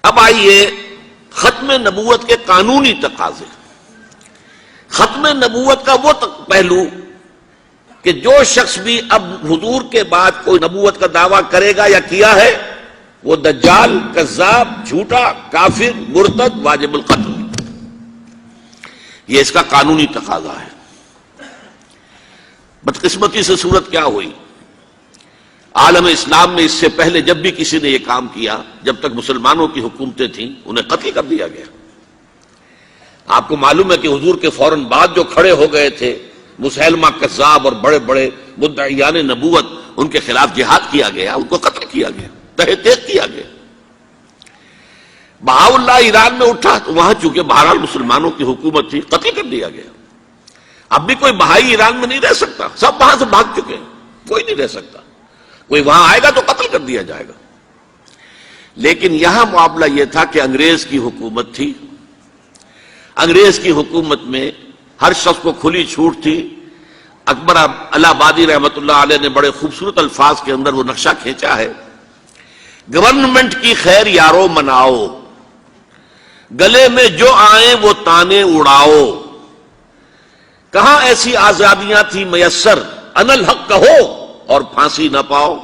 اب آئیے ختم نبوت کے قانونی تقاضے. ختم نبوت کا وہ پہلو کہ جو شخص بھی اب حضور کے بعد کوئی نبوت کا دعویٰ کرے گا یا کیا ہے وہ دجال، کذاب، جھوٹا، کافر، مرتد، واجب القتل. یہ اس کا قانونی تقاضا ہے. بدقسمتی سے صورت کیا ہوئی، عالم اسلام میں اس سے پہلے جب بھی کسی نے یہ کام کیا، جب تک مسلمانوں کی حکومتیں تھیں، انہیں قتل کر دیا گیا. آپ کو معلوم ہے کہ حضور کے فوراً بعد جو کھڑے ہو گئے تھے مسیلمہ کذاب اور بڑے بڑے مدعیان نبوت، ان کے خلاف جہاد کیا گیا، ان کو قتل کیا گیا، تہہ تیغ کیا گیا. بہاءاللہ ایران میں اٹھا تو وہاں چونکہ بہرحال مسلمانوں کی حکومت تھی، قتل کر دیا گیا. اب بھی کوئی بہائی ایران میں نہیں رہ سکتا، سب وہاں سے بھاگ چکے ہیں، کوئی نہیں رہ سکتا. کوئی وہاں آئے گا تو قتل کر دیا جائے گا. لیکن یہاں معاملہ یہ تھا کہ انگریز کی حکومت تھی. انگریز کی حکومت میں ہر شخص کو کھلی چھوٹ تھی. اکبر الہ آبادی رحمت اللہ علیہ نے بڑے خوبصورت الفاظ کے اندر وہ نقشہ کھینچا ہے. گورنمنٹ کی خیر یارو مناؤ، گلے میں جو آئیں وہ تانے اڑاؤ. کہاں ایسی آزادیاں تھی میسر، ان الحق کہو اور پھانسی نہ پاؤ.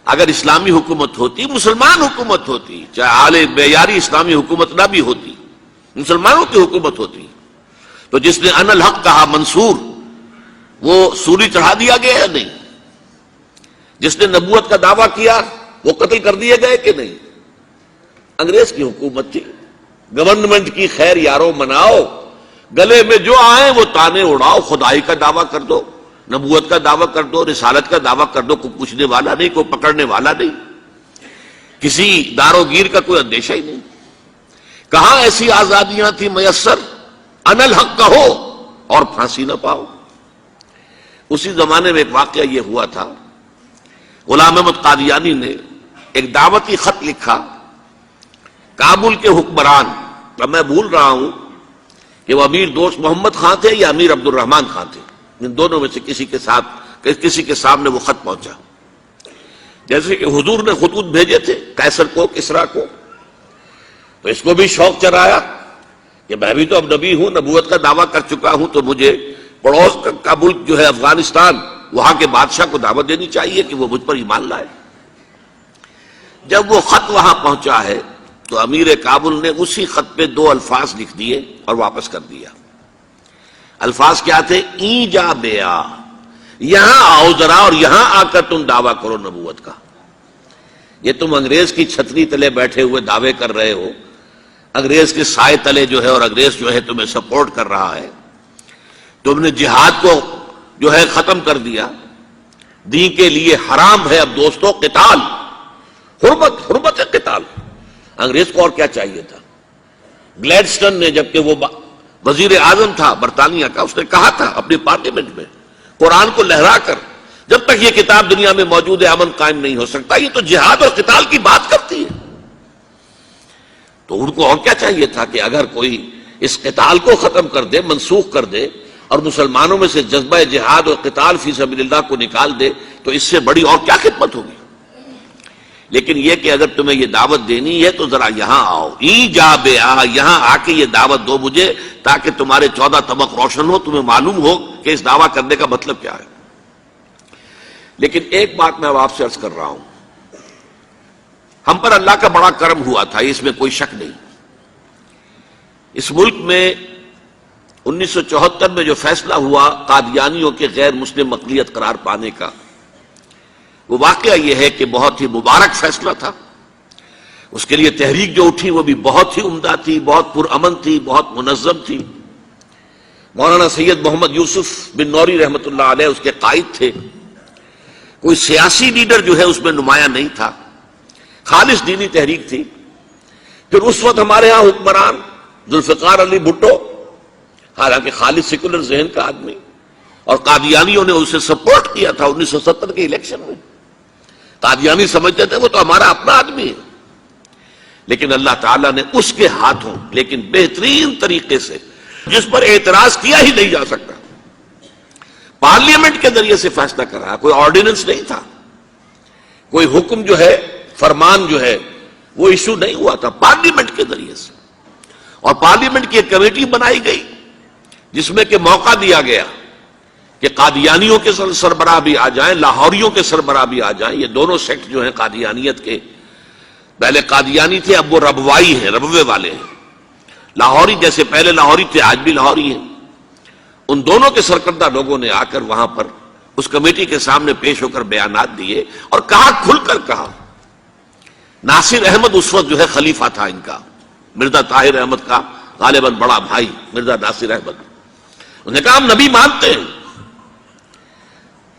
اگر اسلامی حکومت ہوتی، مسلمان حکومت ہوتی، چاہے اعلی معیاری اسلامی حکومت نہ بھی ہوتی، مسلمانوں کی حکومت ہوتی، تو جس نے ان الحق کہا منصور، وہ سولی چڑھا دیا گیا یا نہیں؟ جس نے نبوت کا دعویٰ کیا وہ قتل کر دیے گئے کہ نہیں؟ انگریز کی حکومت تھی. گورنمنٹ کی خیر یارو مناؤ، گلے میں جو آئیں وہ تانے اڑاؤ. خدائی کا دعویٰ کر دو، نبوت کا دعویٰ کر دو، رسالت کا دعویٰ کر دو، کوئی پوچھنے والا نہیں، کوئی پکڑنے والا نہیں، کسی دار و گیر کا کوئی اندیشہ ہی نہیں. کہاں ایسی آزادیاں تھی میسر، ان الحق کہو اور پھانسی نہ پاؤ. اسی زمانے میں ایک واقعہ یہ ہوا تھا. غلام احمد قادیانی نے ایک دعوتی خط لکھا کابل کے حکمران، اب میں بھول رہا ہوں کہ وہ امیر دوست محمد خان تھے یا امیر عبد الرحمن خان تھے، ان دونوں میں سے کسی کے سامنے وہ خط پہنچا. جیسے کہ حضور نے خطوط بھیجے تھے قیصر کو، کسریٰ کو، تو اس کو بھی شوق چرایا کہ میں بھی تو اب نبی ہوں، نبوت کا دعویٰ کر چکا ہوں، تو مجھے پڑوس کا ملک جو ہے افغانستان، وہاں کے بادشاہ کو دعوت دینی چاہیے کہ وہ مجھ پر ایمان لائے. جب وہ خط وہاں پہنچا ہے تو امیر کابل نے اسی خط پہ 2 الفاظ لکھ دیے اور واپس کر دیا. الفاظ کیا تھے؟ این جا بیا، یہاں آؤ ذرا اور یہاں آ کر تم دعویٰ کرو نبوت کا. یہ تم انگریز کی چھتری تلے بیٹھے ہوئے دعوے کر رہے ہو، انگریز کے سائے تلے جو ہے، اور انگریز جو ہے تمہیں سپورٹ کر رہا ہے. تم نے جہاد کو جو ہے ختم کر دیا، دین کے لیے حرام ہے اب دوستو قتال، حرمت قتال. انگریز کو اور کیا چاہیے تھا؟ گلیڈسٹن نے جبکہ وہ وزیر اعظم تھا برطانیہ کا، اس نے کہا تھا اپنی پارلیمنٹ میں قرآن کو لہرا کر، جب تک یہ کتاب دنیا میں موجود ہے امن قائم نہیں ہو سکتا. یہ تو جہاد اور قتال کی بات کرتی ہے. تو ان کو اور کیا چاہیے تھا کہ اگر کوئی اس قتال کو ختم کر دے، منسوخ کر دے، اور مسلمانوں میں سے جذبہ جہاد اور قتال فی سبیل اللہ کو نکال دے، تو اس سے بڑی اور کیا خدمت ہوگی. لیکن یہ کہ اگر تمہیں یہ دعوت دینی ہے تو ذرا یہاں آؤ، ای جا بے آ، یہاں آ کے یہ دعوت دو مجھے، تاکہ تمہارے 14 طبق روشن ہو، تمہیں معلوم ہو کہ اس دعویٰ کرنے کا مطلب کیا ہے. لیکن ایک بات میں اب آپ سے عرض کر رہا ہوں، ہم پر اللہ کا بڑا کرم ہوا تھا، اس میں کوئی شک نہیں. اس ملک میں 1974 میں جو فیصلہ ہوا قادیانیوں کے غیر مسلم اقلیت قرار پانے کا، وہ واقعہ یہ ہے کہ بہت ہی مبارک فیصلہ تھا. اس کے لیے تحریک جو اٹھی وہ بھی بہت ہی عمدہ تھی، بہت پرامن تھی، بہت منظم تھی. مولانا سید محمد یوسف بن نوری رحمت اللہ علیہ اس کے قائد تھے. کوئی سیاسی لیڈر جو ہے اس میں نمایاں نہیں تھا، خالص دینی تحریک تھی. پھر اس وقت ہمارے ہاں حکمران ذوالفقار علی بھٹو، حالانکہ خالص سیکولر ذہن کا آدمی، اور قادیانیوں نے اسے سپورٹ کیا تھا 1970 کے الیکشن میں. قادیانی سمجھتے تھے وہ تو ہمارا اپنا آدمی ہے. لیکن اللہ تعالیٰ نے اس کے ہاتھوں لیکن بہترین طریقے سے، جس پر اعتراض کیا ہی نہیں جا سکتا، پارلیمنٹ کے ذریعے سے فیصلہ کرا. کوئی آرڈیننس نہیں تھا، کوئی حکم جو ہے، فرمان جو ہے وہ ایشو نہیں ہوا تھا پارلیمنٹ کے ذریعے سے، اور پارلیمنٹ کی ایک کمیٹی بنائی گئی جس میں کہ موقع دیا گیا کہ قادیانیوں کے سربراہ بھی آ جائیں، لاہوریوں کے سربراہ بھی آ جائیں۔ یہ دونوں سیکٹ جو ہیں قادیانیت کے، پہلے قادیانی تھے اب وہ ربوائی ہیں، ربوے والے ہیں۔ لاہوری جیسے پہلے لاہوری تھے آج بھی لاہوری ہیں۔ ان دونوں کے سرکردہ لوگوں نے آ کر وہاں پر اس کمیٹی کے سامنے پیش ہو کر بیانات دیے اور کہا، کھل کر کہا۔ ناصر احمد اس وقت جو ہے خلیفہ تھا ان کا، مرزا طاہر احمد کا غالباً بڑا بھائی مرزا ناصر احمد۔ انہوں نے کہا ہم نبی مانتے ہیں،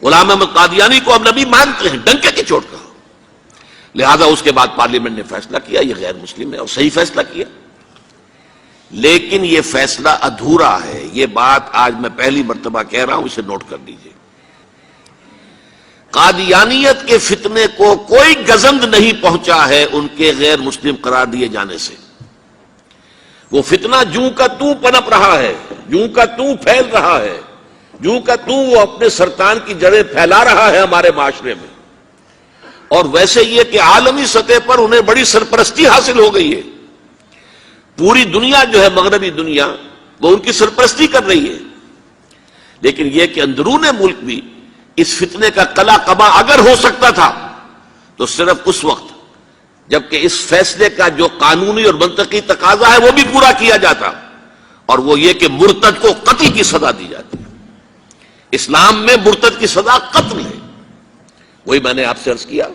غلام احمد قادیانی کو ہم نبی مانتے ہیں، ڈنکے کی چوٹ کہا۔ لہذا اس کے بعد پارلیمنٹ نے فیصلہ کیا یہ غیر مسلم ہے، اور صحیح فیصلہ کیا، لیکن یہ فیصلہ ادھورا ہے۔ یہ بات آج میں پہلی مرتبہ کہہ رہا ہوں، اسے نوٹ کر لیجیے۔ قادیانیت کے فتنے کو کوئی گزند نہیں پہنچا ہے ان کے غیر مسلم قرار دیے جانے سے۔ وہ فتنہ جوں کا توں پنپ رہا ہے، جوں کا توں پھیل رہا ہے، جوں کا توں وہ اپنے سرطان کی جڑیں پھیلا رہا ہے ہمارے معاشرے میں۔ اور ویسے یہ کہ عالمی سطح پر انہیں بڑی سرپرستی حاصل ہو گئی ہے، پوری دنیا جو ہے مغربی دنیا وہ ان کی سرپرستی کر رہی ہے۔ لیکن یہ کہ اندرون ملک بھی اس فتنے کا قلع قبا اگر ہو سکتا تھا تو صرف اس وقت جبکہ اس فیصلے کا جو قانونی اور منطقی تقاضا ہے وہ بھی پورا کیا جاتا، اور وہ یہ کہ مرتد کو قتل کی سزا دی جاتی۔ اسلام میں مرتد کی سزا قتل ہے۔ وہی میں نے آپ سے عرض کیا،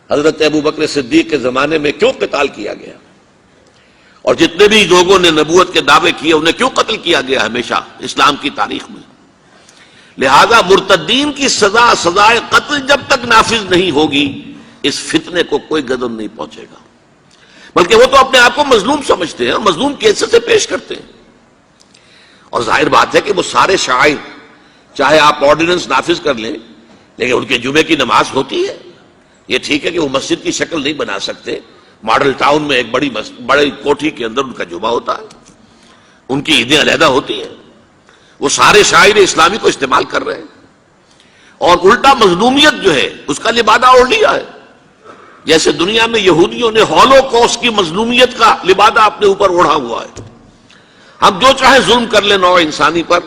حضرت ابوبکر صدیق کے زمانے میں کیوں قتال کیا گیا، اور جتنے بھی لوگوں نے نبوت کے دعوے کیے انہیں کیوں قتل کیا گیا ہمیشہ اسلام کی تاریخ میں۔ لہذا مرتدین کی سزا سزائے قتل جب تک نافذ نہیں ہوگی اس فتنے کو کوئی گدن نہیں پہنچے گا، بلکہ وہ تو اپنے آپ کو مظلوم سمجھتے ہیں اور مظلوم کی حیثیت سے پیش کرتے ہیں۔ اور ظاہر بات ہے کہ وہ سارے شاعر چاہے آپ آرڈیننس نافذ کر لیں لیکن ان کے جمعے کی نماز ہوتی ہے۔ یہ ٹھیک ہے کہ وہ مسجد کی شکل نہیں بنا سکتے، ماڈل ٹاؤن میں ایک بڑی کوٹھی کے اندر ان کا جمعہ ہوتا ہے، ان کی عیدیں علیحدہ ہوتی ہیں، وہ سارے شاعر اسلامی کو استعمال کر رہے ہیں، اور الٹا مظلومیت جو ہے اس کا لبادہ اوڑھ لیا ہے۔ جیسے دنیا میں یہودیوں نے ہولوکوسٹ کی مظلومیت کا لبادہ اپنے اوپر اوڑھا ہوا ہے۔ ہم جو چاہے ظلم کر لیں نوع انسانی پر،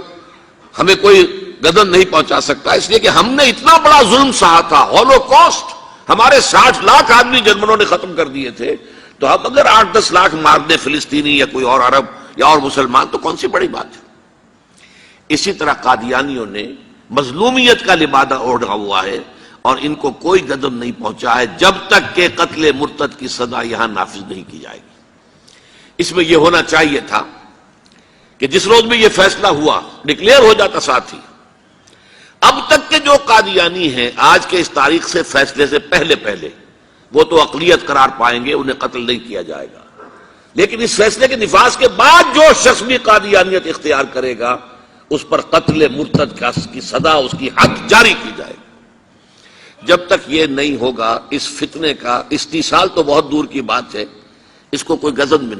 ہمیں کوئی گدن نہیں پہنچا سکتا، اس لیے کہ ہم نے اتنا بڑا ظلم سہا تھا، ہولوکوسٹ، ہمارے 60 لاکھ آدمی جرمنوں نے ختم کر دیے تھے، تو اب اگر 8-10 لاکھ مار دیں فلسطینی یا کوئی اور عرب یا اور مسلمان تو کون سی بڑی بات ہے۔ اسی طرح قادیانیوں نے مظلومیت کا لبادہ اوڑھا ہوا ہے، اور ان کو کوئی گدن نہیں پہنچا ہے جب تک کہ قتل مرتد کی سزا یہاں نافذ نہیں کی جائے گی۔ اس میں یہ ہونا چاہیے تھا کہ جس روز میں یہ فیصلہ ہوا ڈکلیئر ہو جاتا ساتھ ہی، اب تک کے جو قادیانی ہیں آج کے اس تاریخ سے فیصلے سے پہلے وہ تو اقلیت قرار پائیں گے، انہیں قتل نہیں کیا جائے گا، لیکن اس فیصلے کے نفاذ کے بعد جو شخص بھی قادیانیت اختیار کرے گا اس پر قتل مرتد کی سزا، اس کی حد جاری کی جائے گی۔ جب تک یہ نہیں ہوگا اس فتنے کا استیصال تو بہت دور کی بات ہے، اس کو کوئی گزن میں